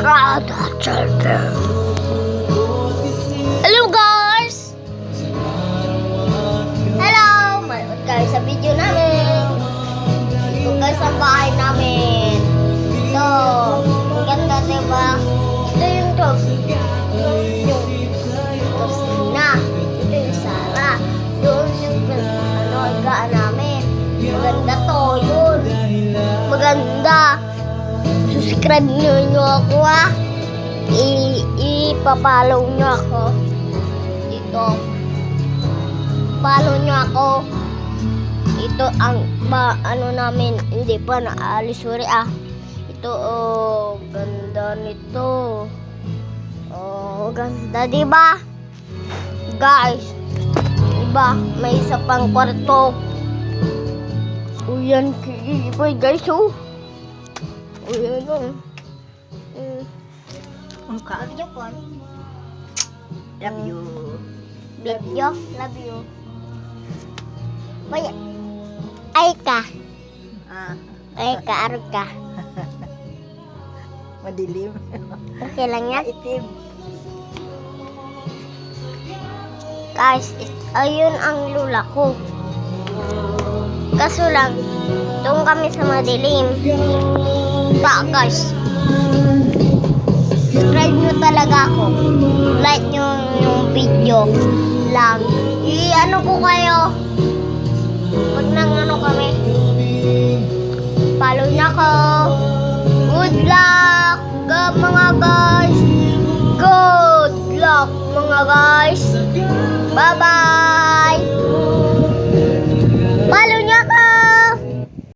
Rada Channel. Hello guys! Hello! Manood kayo sa video namin. Ito guys ang bahay namin. Ito. Ang ganda diba? Ito yung kusina. Ito yung sala. Doon yung higaan namin. Maganda to. Yun. Maganda. Subscribe nyo ako ha. Ipapollow nyo ako. Dito. Follow nyo ako. Ito ang ano namin. Hindi pa naalis. Sorry ah. Ito oh. Ganda nito. Oh. Ganda diba? Guys. Diba? May isa pang kwarto. Oh yan. Iba guys oh. Oh, yun yun. Love you po. Love you. Love you. Love you. Ay, ay ka. Ay ka, arog ka. Madilim. Okay lang yan. Itim. Guys, ayun ang lula ko. Kaso lang, doon kami sa madilim. Pa guys, subscribe nyo talaga ako. Like nyo yung video lang. I-ano ko kayo. Pag nang ano kami. Follow nyo ako. Good luck mga guys. Good luck mga guys. Bye bye.